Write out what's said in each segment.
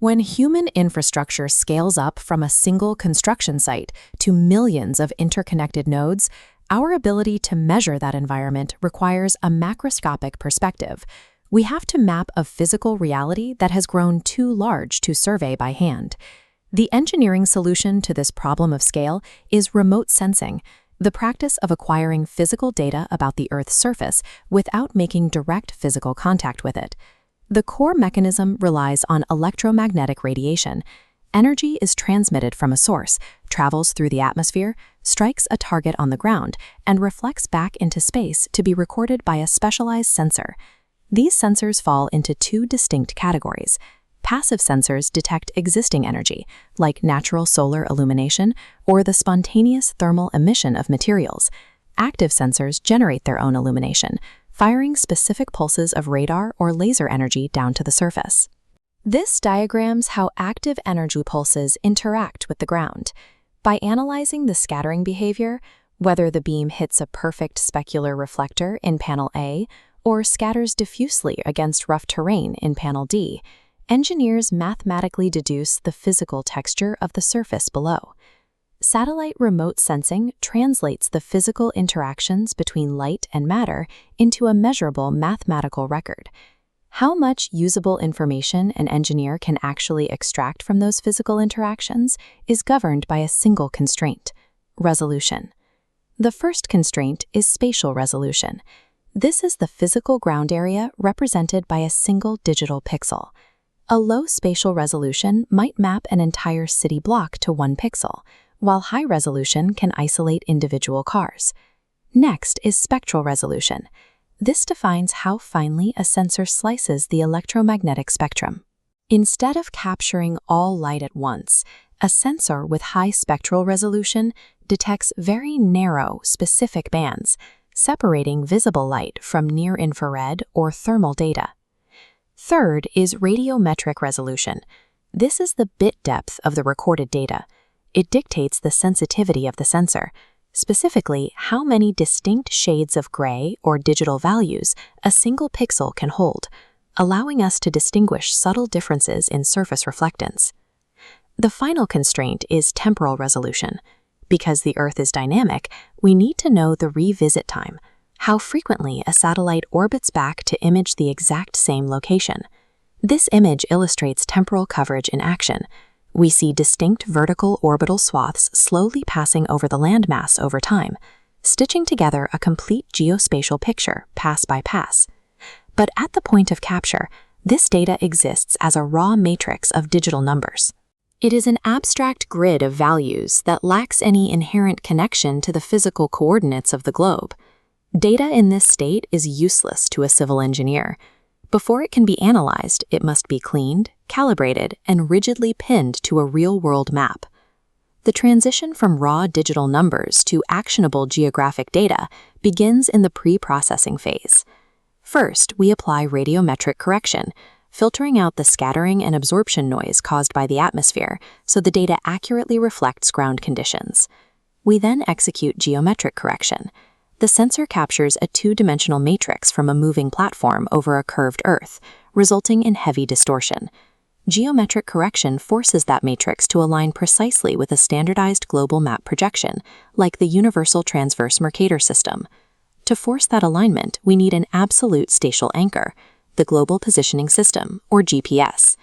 When human infrastructure scales up from a single construction site to millions of interconnected nodes, our ability to measure that environment requires a macroscopic perspective. We have to map a physical reality that has grown too large to survey by hand. The engineering solution to this problem of scale is remote sensing, the practice of acquiring physical data about the Earth's surface without making direct physical contact with it. The core mechanism relies on electromagnetic radiation. Energy is transmitted from a source, travels through the atmosphere, strikes a target on the ground, and reflects back into space to be recorded by a specialized sensor. These sensors fall into two distinct categories. Passive sensors detect existing energy, like natural solar illumination or the spontaneous thermal emission of materials. Active sensors generate their own illumination, firing specific pulses of radar or laser energy down to the surface. This diagrams how active energy pulses interact with the ground. By analyzing the scattering behavior, whether the beam hits a perfect specular reflector in panel A or scatters diffusely against rough terrain in panel D, engineers mathematically deduce the physical texture of the surface below. Satellite remote sensing translates the physical interactions between light and matter into a measurable mathematical record. How much usable information an engineer can actually extract from those physical interactions is governed by a single constraint: resolution. The first constraint is spatial resolution. This is the physical ground area represented by a single digital pixel. A low spatial resolution might map an entire city block to one pixel, while high resolution can isolate individual cars. Next is spectral resolution. This defines how finely a sensor slices the electromagnetic spectrum. Instead of capturing all light at once, a sensor with high spectral resolution detects very narrow, specific bands, separating visible light from near-infrared or thermal data. Third is radiometric resolution. This is the bit depth of the recorded data. It dictates the sensitivity of the sensor, specifically how many distinct shades of gray or digital values a single pixel can hold, allowing us to distinguish subtle differences in surface reflectance. The final constraint is temporal resolution. Because the Earth is dynamic, we need to know the revisit time, how frequently a satellite orbits back to image the exact same location. This image illustrates temporal coverage in action. We see distinct vertical orbital swaths slowly passing over the landmass over time, stitching together a complete geospatial picture, pass by pass. But at the point of capture, this data exists as a raw matrix of digital numbers. It is an abstract grid of values that lacks any inherent connection to the physical coordinates of the globe. Data in this state is useless to a civil engineer. Before it can be analyzed, it must be cleaned, calibrated, and rigidly pinned to a real-world map. The transition from raw digital numbers to actionable geographic data begins in the pre-processing phase. First, we apply radiometric correction, filtering out the scattering and absorption noise caused by the atmosphere so the data accurately reflects ground conditions. We then execute geometric correction. The sensor captures a two-dimensional matrix from a moving platform over a curved Earth, resulting in heavy distortion. Geometric correction forces that matrix to align precisely with a standardized global map projection, like the Universal Transverse Mercator System. To force that alignment, we need an absolute spatial anchor, the Global Positioning System, or GPS.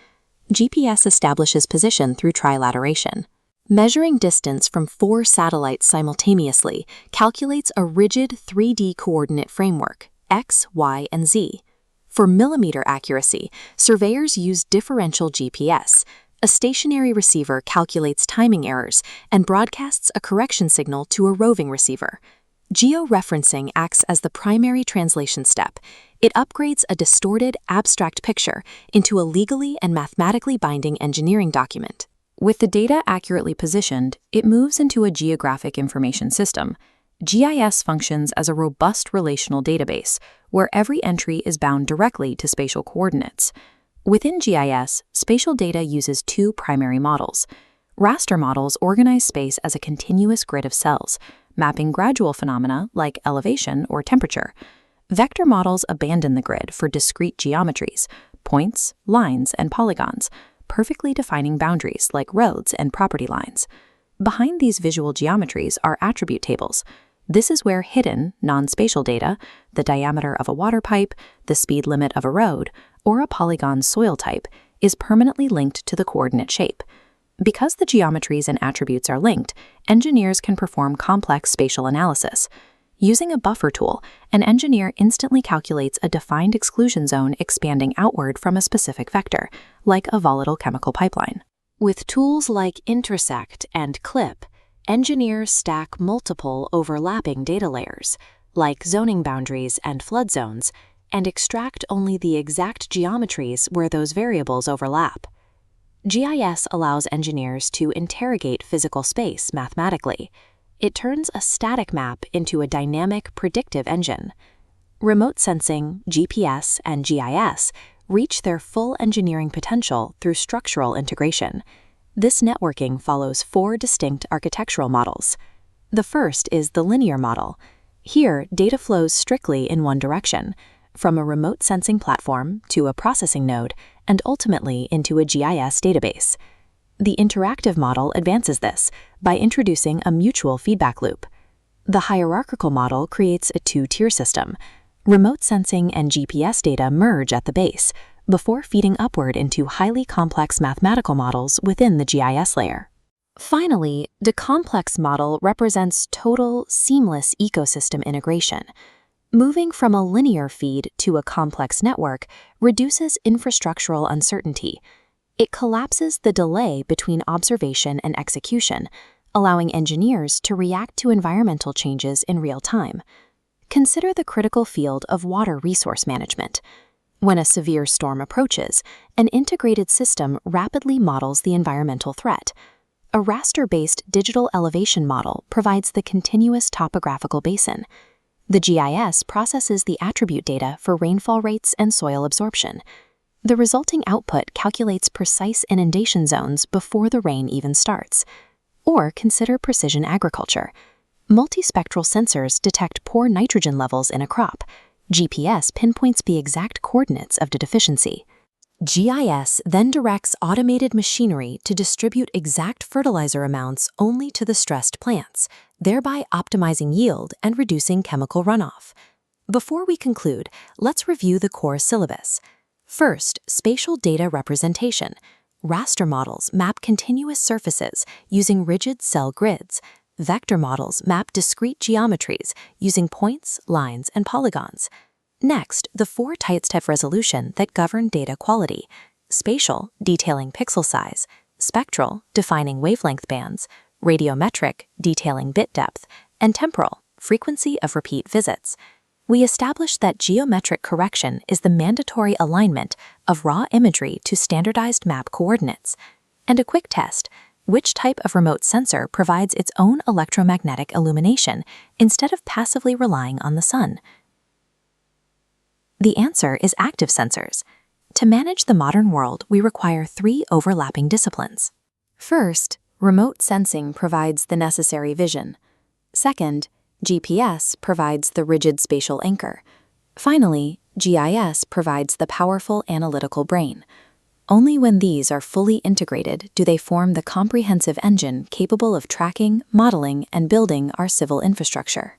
GPS establishes position through trilateration. Measuring distance from 4 satellites simultaneously calculates a rigid 3D coordinate framework, X, Y, and Z. For millimeter accuracy, surveyors use differential GPS. A stationary receiver calculates timing errors and broadcasts a correction signal to a roving receiver. Georeferencing acts as the primary translation step. It upgrades a distorted, abstract picture into a legally and mathematically binding engineering document. With the data accurately positioned, it moves into a geographic information system. GIS functions as a robust relational database, where every entry is bound directly to spatial coordinates. Within GIS, spatial data uses 2 primary models. Raster models organize space as a continuous grid of cells, mapping gradual phenomena like elevation or temperature. Vector models abandon the grid for discrete geometries, points, lines, and polygons, perfectly defining boundaries like roads and property lines. Behind these visual geometries are attribute tables. This is where hidden, non-spatial data, the diameter of a water pipe, the speed limit of a road, or a polygon's soil type, is permanently linked to the coordinate shape. Because the geometries and attributes are linked, engineers can perform complex spatial analysis. Using a buffer tool, an engineer instantly calculates a defined exclusion zone expanding outward from a specific vector, like a volatile chemical pipeline. With tools like intersect and clip, engineers stack multiple overlapping data layers, like zoning boundaries and flood zones, and extract only the exact geometries where those variables overlap. GIS allows engineers to interrogate physical space mathematically. It turns a static map into a dynamic, predictive engine. Remote sensing, GPS, and GIS reach their full engineering potential through structural integration. This networking follows 4 distinct architectural models. The first is the linear model. Here, data flows strictly in one direction, from a remote sensing platform to a processing node, and ultimately into a GIS database. The interactive model advances this by introducing a mutual feedback loop. The hierarchical model creates a 2-tier system. Remote sensing and GPS data merge at the base, before feeding upward into highly complex mathematical models within the GIS layer. Finally, the complex model represents total, seamless ecosystem integration. Moving from a linear feed to a complex network reduces infrastructural uncertainty. It collapses the delay between observation and execution, allowing engineers to react to environmental changes in real time. Consider the critical field of water resource management. When a severe storm approaches, an integrated system rapidly models the environmental threat. A raster-based digital elevation model provides the continuous topographical basin. The GIS processes the attribute data for rainfall rates and soil absorption. The resulting output calculates precise inundation zones before the rain even starts. Or consider precision agriculture. Multispectral sensors detect poor nitrogen levels in a crop. GPS pinpoints the exact coordinates of the deficiency. GIS then directs automated machinery to distribute exact fertilizer amounts only to the stressed plants, thereby optimizing yield and reducing chemical runoff. Before we conclude, let's review the core syllabus. First, spatial data representation. Raster models map continuous surfaces using rigid cell grids. Vector models map discrete geometries using points, lines, and polygons. Next, the 4 types of resolution that govern data quality: spatial, detailing pixel size; spectral, defining wavelength bands; radiometric, detailing bit depth; and temporal, frequency of repeat visits. We established that geometric correction is the mandatory alignment of raw imagery to standardized map coordinates. And a quick test: which type of remote sensor provides its own electromagnetic illumination instead of passively relying on the sun? The answer is active sensors. To manage the modern world, we require 3 overlapping disciplines. First, remote sensing provides the necessary vision. Second, GPS provides the rigid spatial anchor. Finally, GIS provides the powerful analytical brain. Only when these are fully integrated do they form the comprehensive engine capable of tracking, modeling, and building our civil infrastructure.